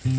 Hello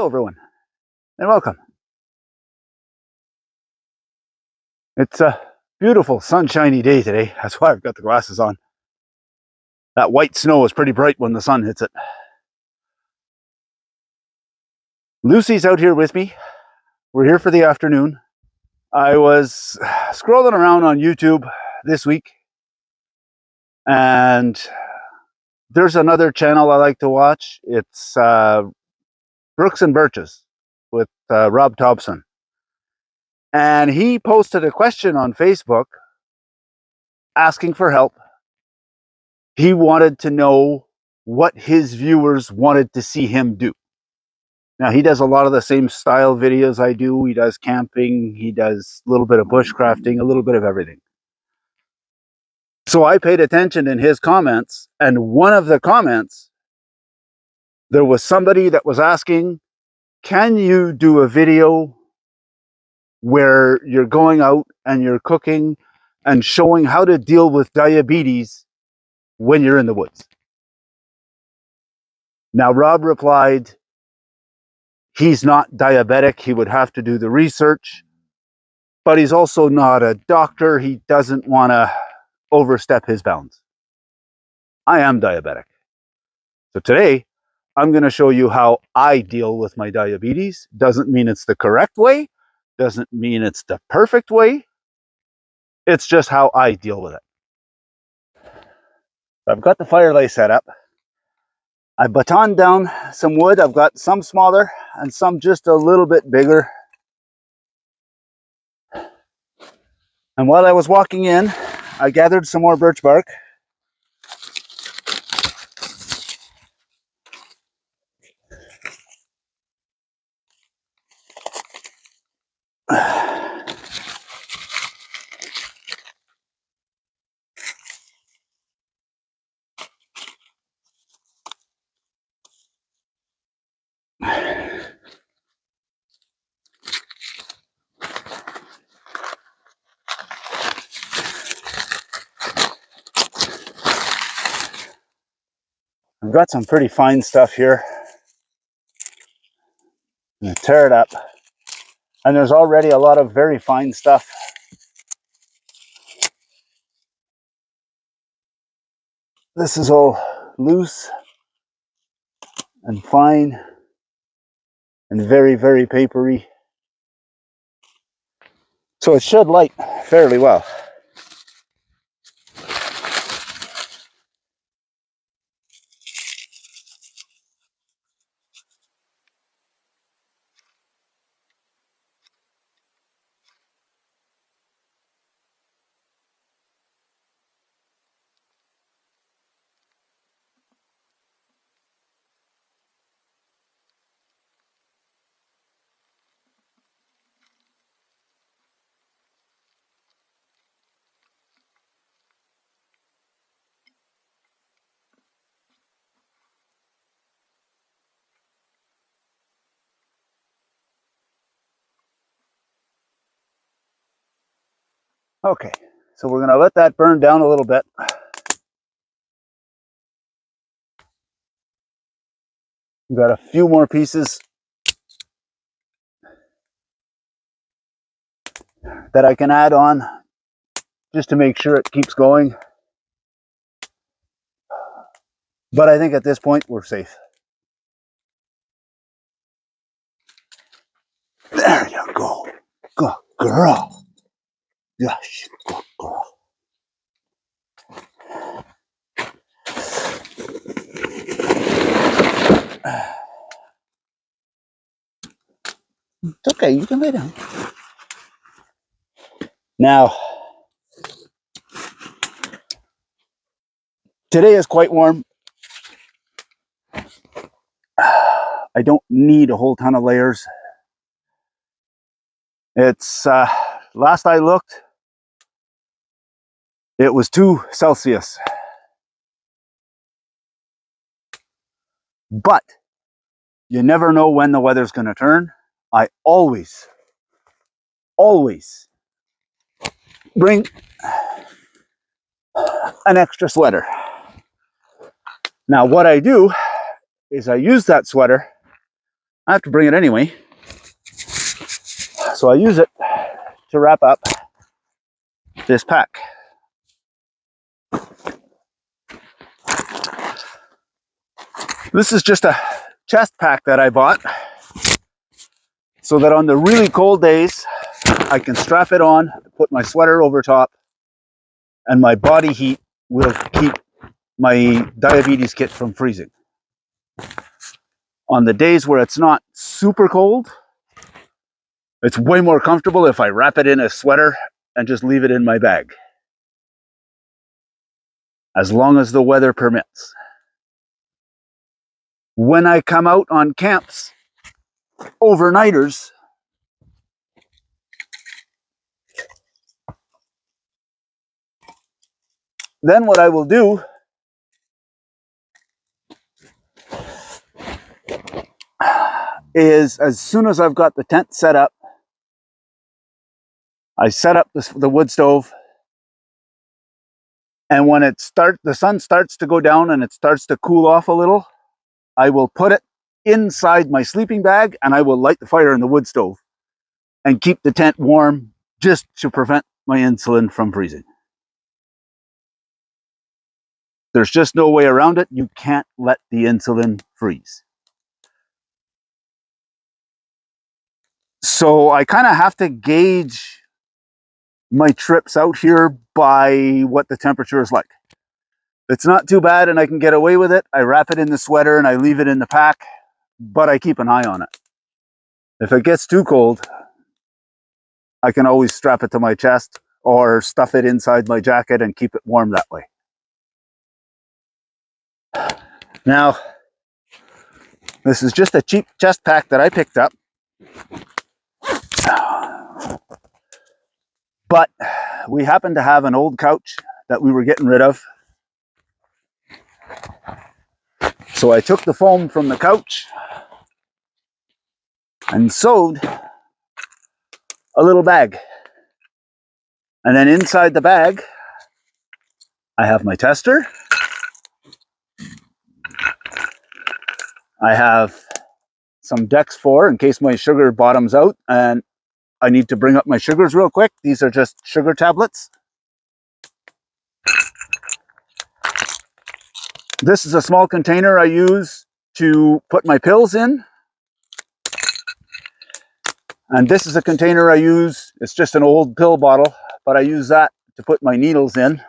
everyone, and welcome. It's a beautiful sunshiny day today. That's why I've got the glasses on. That white snow is pretty bright when the sun hits it. Lucy's out here with me. We're here for the afternoon. I was scrolling around on YouTube this week, and there's another channel I like to watch. It's Brooks and Birches with Rob Thompson. And he posted a question on Facebook asking for help. He wanted to know what his viewers wanted to see him do. Now, he does a lot of the same style videos I do. He does camping, he does a little bit of bushcrafting, a little bit of everything. So I paid attention in his comments, and one of the comments, there was somebody that was asking, can you do a video where you're going out and you're cooking and showing how to deal with diabetes when you're in the woods? Now, Rob replied, he's not diabetic. He would have to do the research, but he's also not a doctor. He doesn't want to overstep his bounds. I am diabetic. So today, I'm going to show you how I deal with my diabetes. Doesn't mean it's the correct way. Doesn't mean it's the perfect way. It's just how I deal with it. I've got the firelight set up. I batoned down some wood. I've got some smaller and some just a little bit bigger. And while I was walking in, I gathered some more birch bark. I've got some pretty fine stuff here. I'm going to tear it up. And there's already a lot of very fine stuff. This is all loose and fine and very, very papery. So it should light fairly well. Okay, so we're going to let that burn down a little bit. We've got a few more pieces that I can add on just to make sure it keeps going. But I think at this point we're safe. There you go. Good girl. Yes, good girl. It's okay, you can lay down. Now, today is quite warm. I don't need a whole ton of layers. It's, last I looked, it was 2 Celsius. But you never know when the weather's going to turn. I always bring an extra sweater. Now, what I do is I use that sweater. I have to bring it anyway. So I use it to wrap up this pack. This is just a chest pack that I bought so that on the really cold days, I can strap it on, put my sweater over top, and my body heat will keep my diabetes kit from freezing. On the days where it's not super cold, it's way more comfortable if I wrap it in a sweater and just leave it in my bag, as long as the weather permits. When I come out on camps, overnighters, then what I will do is, as soon as I've got the tent set up, I set up the wood stove, and when the sun starts to go down and it starts to cool off a little, I will put it inside my sleeping bag and I will light the fire in the wood stove and keep the tent warm, just to prevent my insulin from freezing. There's just no way around it. You can't let the insulin freeze. So I kind of have to gauge my trips out here by what the temperature is like. If it's not too bad and I can get away with it, I wrap it in the sweater and I leave it in the pack, but I keep an eye on it. If it gets too cold, I can always strap it to my chest or stuff it inside my jacket and keep it warm that way. Now, this is just a cheap chest pack that I picked up. But we happened to have an old couch that we were getting rid of. So I took the foam from the couch and sewed a little bag. And then inside the bag, I have my tester. I have some Dex 4 in case my sugar bottoms out and I need to bring up my sugars real quick. These are just sugar tablets. This is a small container I use to put my pills in. And this is a container I use, it's just an old pill bottle, but I use that to put my needles in.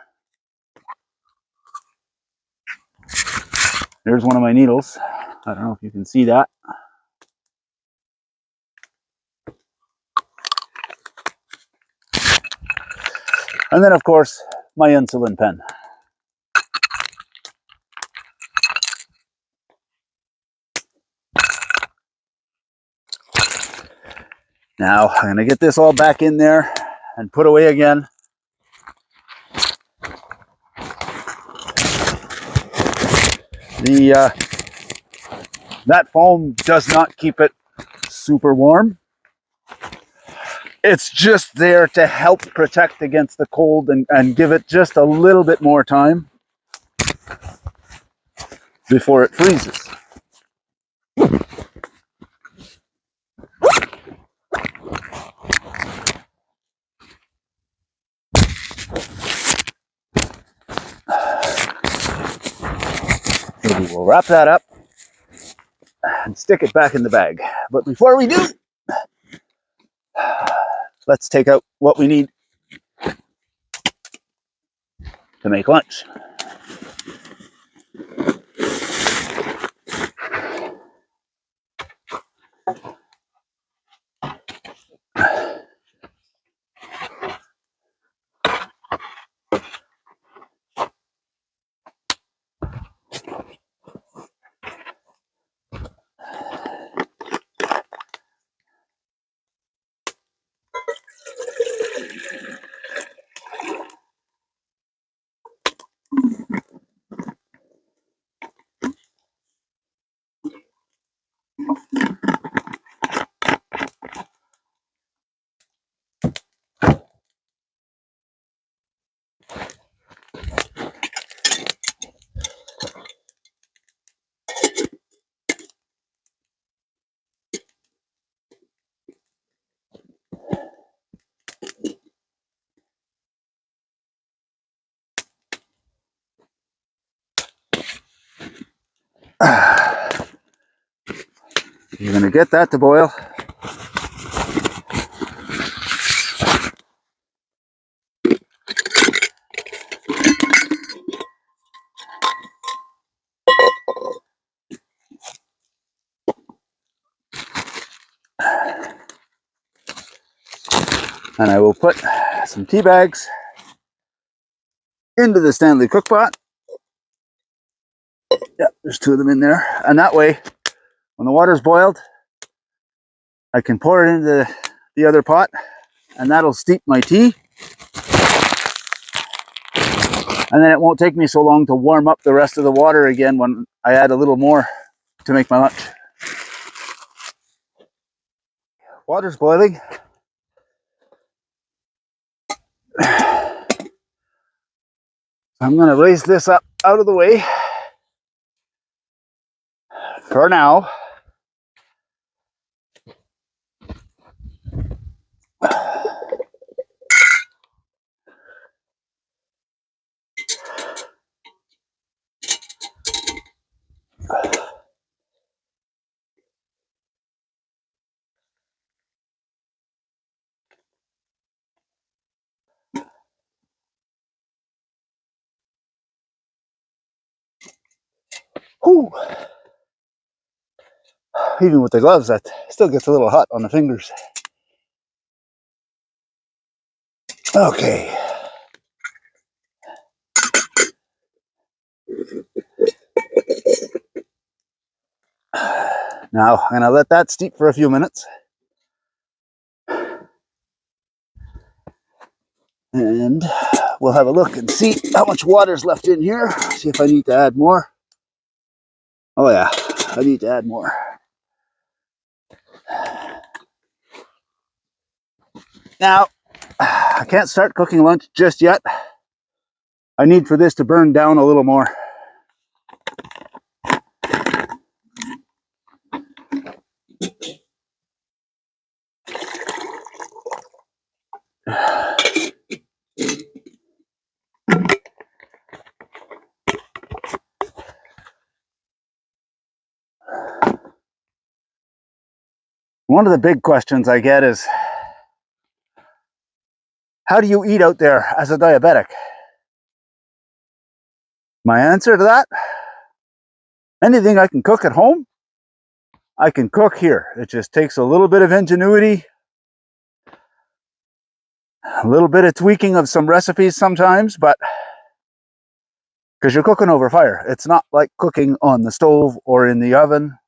There's one of my needles. I don't know if you can see that. And then, of course, my insulin pen. Now, I'm going to get this all back in there and put away again. That foam does not keep it super warm. It's just there to help protect against the cold and give it just a little bit more time before it freezes. So we will wrap that up and stick it back in the bag. But before we do, let's take out what we need to make lunch. You're going to get that to boil. And I will put some tea bags into the Stanley cook pot. Yeah, there's 2 of them in there. And that way, when the water's boiled, I can pour it into the other pot, and that'll steep my tea. And then it won't take me so long to warm up the rest of the water again when I add a little more to make my lunch. Water's boiling. I'm going to raise this up out of the way for now. Whew. Even with the gloves, that still gets a little hot on the fingers. Okay. Now I'm going to let that steep for a few minutes. And we'll have a look and see how much water's left in here. See if I need to add more. Oh yeah, I need to add more. Now, I can't start cooking lunch just yet. I need for this to burn down a little more. One of the big questions I get is, how do you eat out there as a diabetic? My answer to that, anything I can cook at home, I can cook here. It just takes a little bit of ingenuity, a little bit of tweaking of some recipes sometimes, but because you're cooking over fire. It's not like cooking on the stove or in the oven.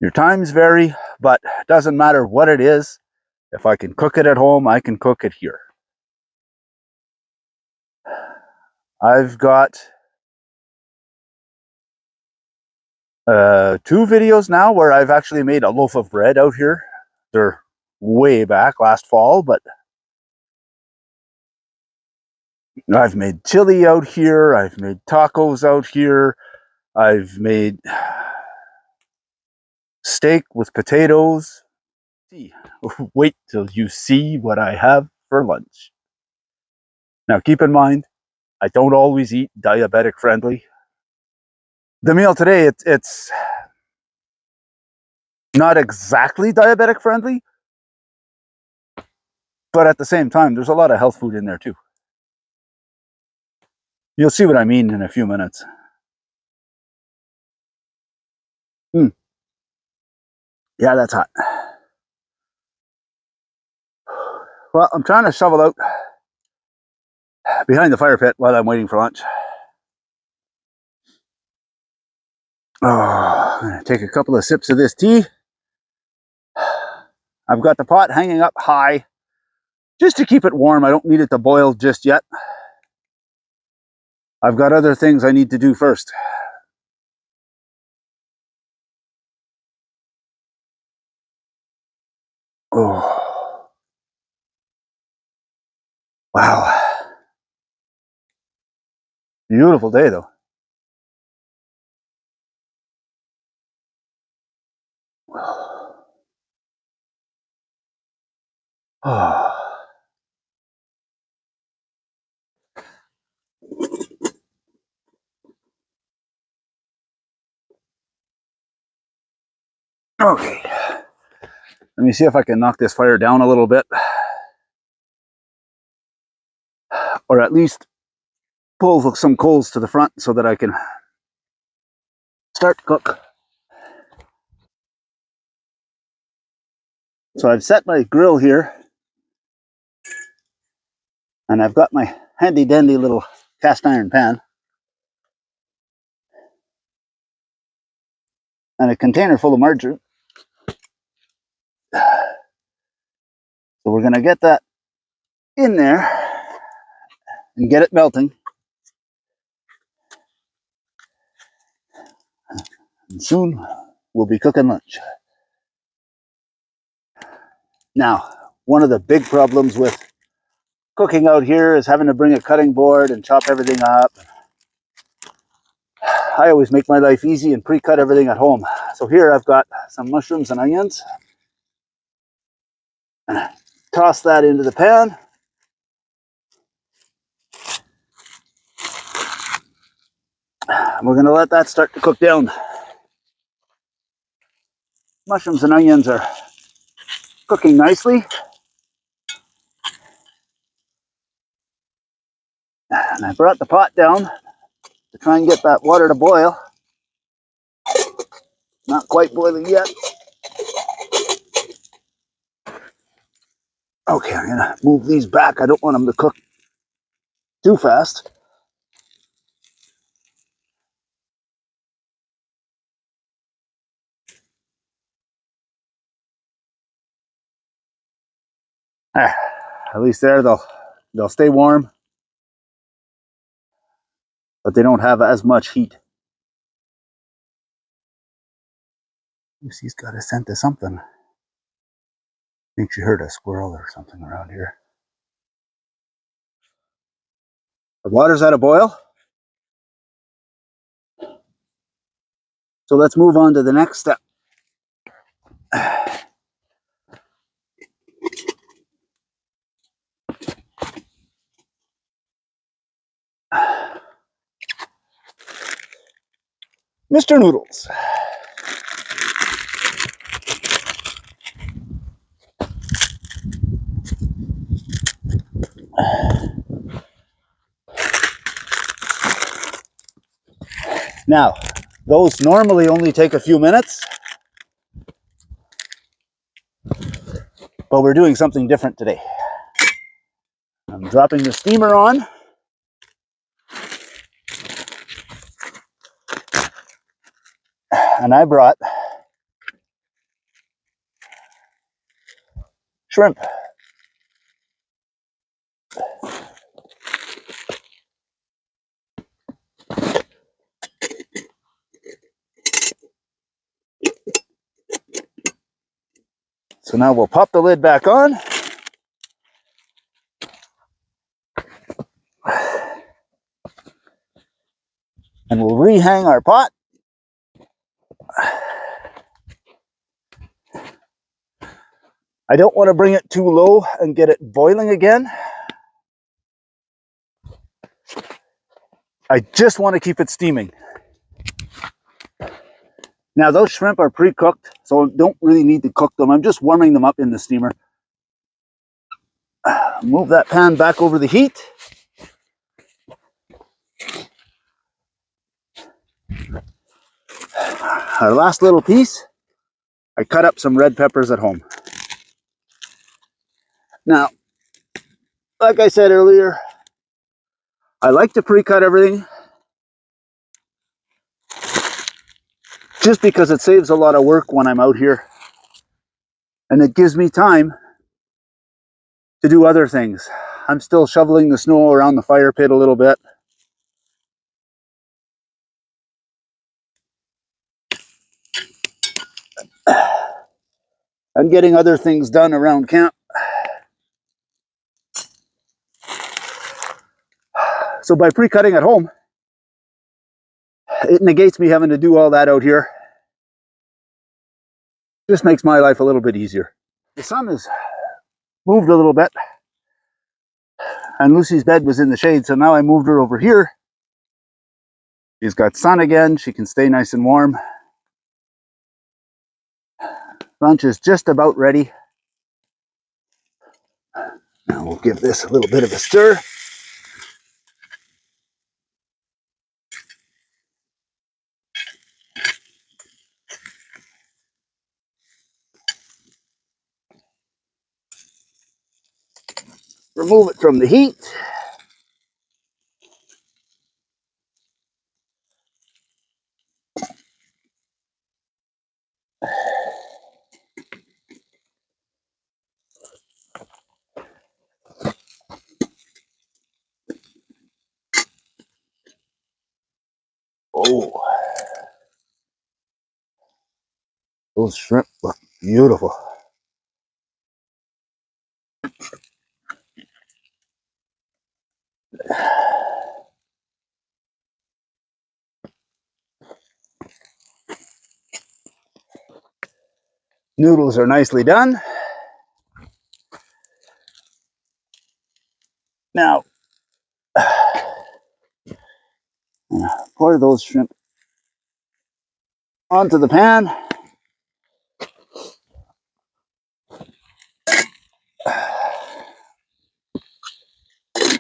Your times vary, but it doesn't matter what it is. If I can cook it at home, I can cook it here. I've got 2 videos now where I've actually made a loaf of bread out here. They're way back last fall, but I've made chili out here. I've made tacos out here. I've made steak with potatoes. Wait till you see what I have for lunch. Now keep in mind, I don't always eat diabetic friendly. The meal today, it's not exactly diabetic friendly, but at the same time, there's a lot of health food in there too. You'll see what I mean in a few minutes. Yeah, that's hot. Well, I'm trying to shovel out behind the fire pit while I'm waiting for lunch. Oh, I'm going to take a couple of sips of this tea. I've got the pot hanging up high just to keep it warm. I don't need it to boil just yet. I've got other things I need to do first. Oh, wow. Beautiful day though. Oh. Okay, let me see if I can knock this fire down a little bit, or at least pull some coals to the front so that I can start to cook. So I've set my grill here, and I've got my handy dandy little cast iron pan and a container full of margarine. So we're going to get that in there and get it melting. And soon we'll be cooking lunch. Now, one of the big problems with cooking out here is having to bring a cutting board and chop everything up. I always make my life easy and pre-cut everything at home. So here I've got some mushrooms and onions. Toss that into the pan. We're going to let that start to cook down. Mushrooms and onions are cooking nicely. And I brought the pot down to try and get that water to boil. Not quite boiling yet. Okay, I'm going to move these back. I don't want them to cook too fast. At least there they'll stay warm, but they don't have as much heat. Lucy's got a scent of something. I think she heard a squirrel or something around here. The water's at a boil. So let's move on to the next step. Mr. Noodles. Now, those normally only take a few minutes, but we're doing something different today. I'm dropping the steamer on. And I brought shrimp. So now we'll pop the lid back on. And we'll rehang our pot. I don't want to bring it too low and get it boiling again. I just want to keep it steaming. Now those shrimp are pre-cooked, so I don't really need to cook them. I'm just warming them up in the steamer. Move that pan back over the heat. Our last little piece, I cut up some red peppers at home. Now, like I said earlier, I like to pre-cut everything just because it saves a lot of work when I'm out here. And it gives me time to do other things. I'm still shoveling the snow around the fire pit a little bit. I'm getting other things done around camp. So by pre-cutting at home, it negates me having to do all that out here. Just makes my life a little bit easier. The sun has moved a little bit, and Lucy's bed was in the shade, so now I moved her over here. She's got sun again. She can stay nice and warm. Lunch is just about ready. Now we'll give this a little bit of a stir. Remove it from the heat. Oh, those shrimp look beautiful. Noodles are nicely done. Now, pour those shrimp onto the pan.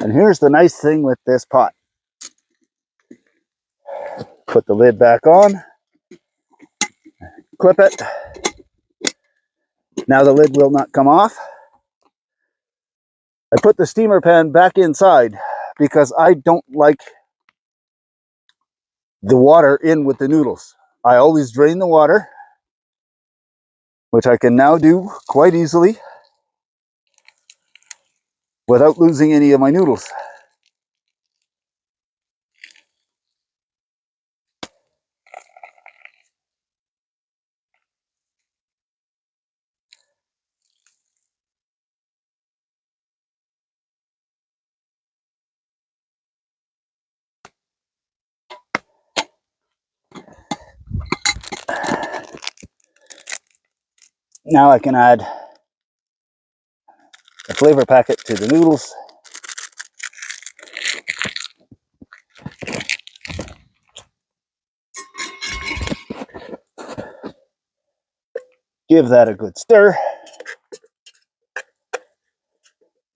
And here's the nice thing with this pot. Put the lid back on, clip it. Now the lid will not come off. I put the steamer pan back inside because I don't like the water in with the noodles. I always drain the water, which I can now do quite easily without losing any of my noodles. Now I can add a flavor packet to the noodles. Give that a good stir.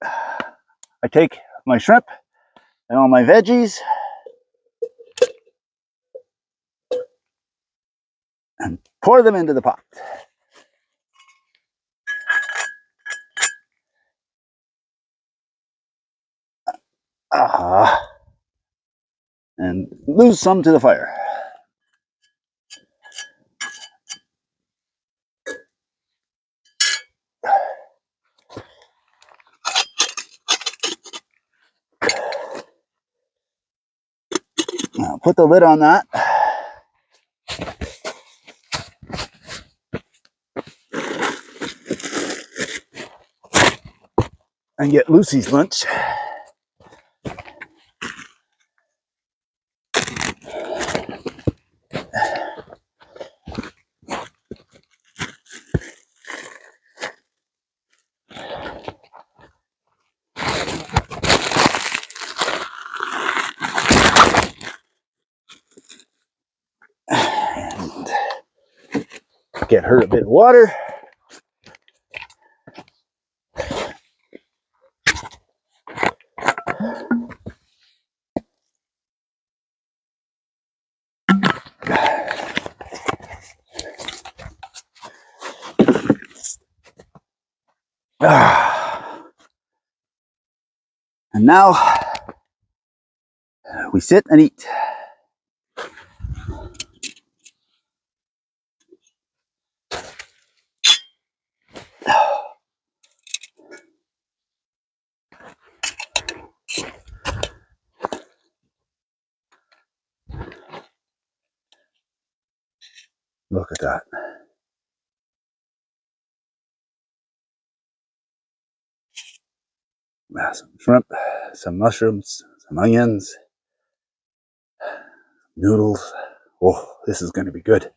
I take my shrimp and all my veggies and pour them into the pot. And lose some to the fire. Now put the lid on that. And get Lucy's lunch. And get her a bit of water. And now we sit and eat. Look at that. Some shrimp, some mushrooms, some onions, noodles. Oh, this is going to be good.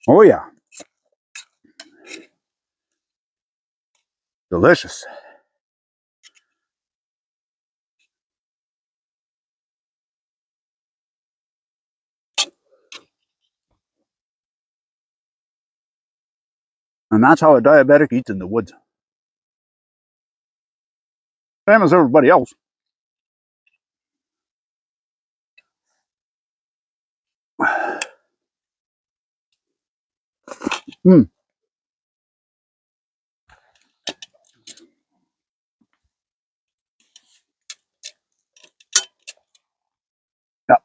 Oh yeah. delicious. And that's how a diabetic eats in the woods. Same as everybody else. Hmm. Yeah.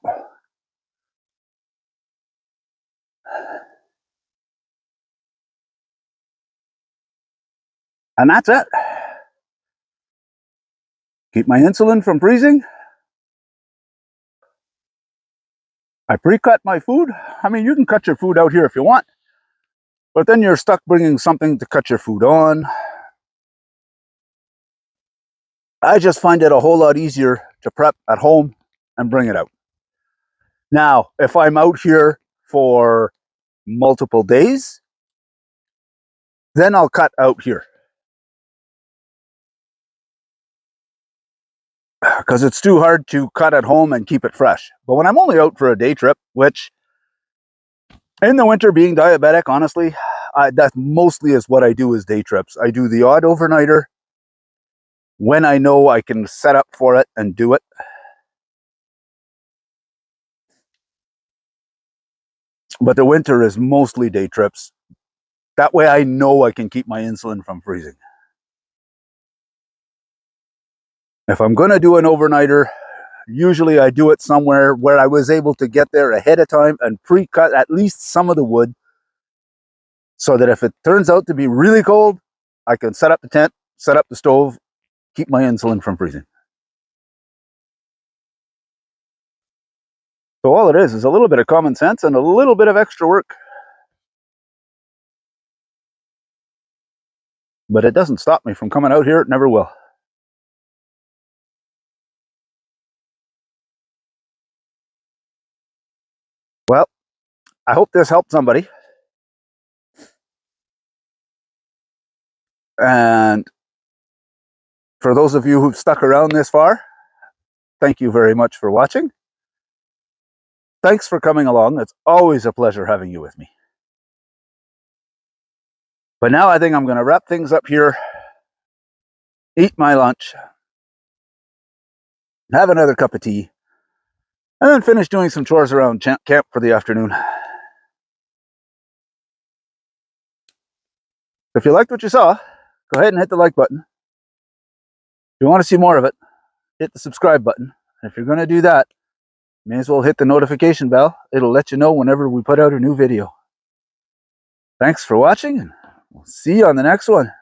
And that's it. Keep my insulin from freezing. I pre-cut my food. I mean, you can cut your food out here if you want, but then you're stuck bringing something to cut your food on. I just find it a whole lot easier to prep at home and bring it out. Now, if I'm out here for multiple days, then I'll cut out here, because it's too hard to cut at home and keep it fresh. But when I'm only out for a day trip, which in the winter, being diabetic, honestly, that mostly is what I do, is day trips. I do the odd overnighter when I know I can set up for it and do it. But the winter is mostly day trips. That way I know I can keep my insulin from freezing. If I'm going to do an overnighter, usually I do it somewhere where I was able to get there ahead of time and pre-cut at least some of the wood, so that if it turns out to be really cold, I can set up the tent, set up the stove, keep my insulin from freezing. So all it is a little bit of common sense and a little bit of extra work. But it doesn't stop me from coming out here. It never will. Well, I hope this helped somebody. And for those of you who've stuck around this far, thank you very much for watching. Thanks for coming along. It's always a pleasure having you with me. But now I think I'm going to wrap things up here, eat my lunch, have another cup of tea, and then finish doing some chores around camp for the afternoon. If you liked what you saw, go ahead and hit the like button. If you want to see more of it, hit the subscribe button. And if you're going to do that, may as well hit the notification bell. It'll let you know whenever we put out a new video. Thanks for watching, and we'll see you on the next one.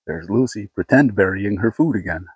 There's Lucy pretend burying her food again.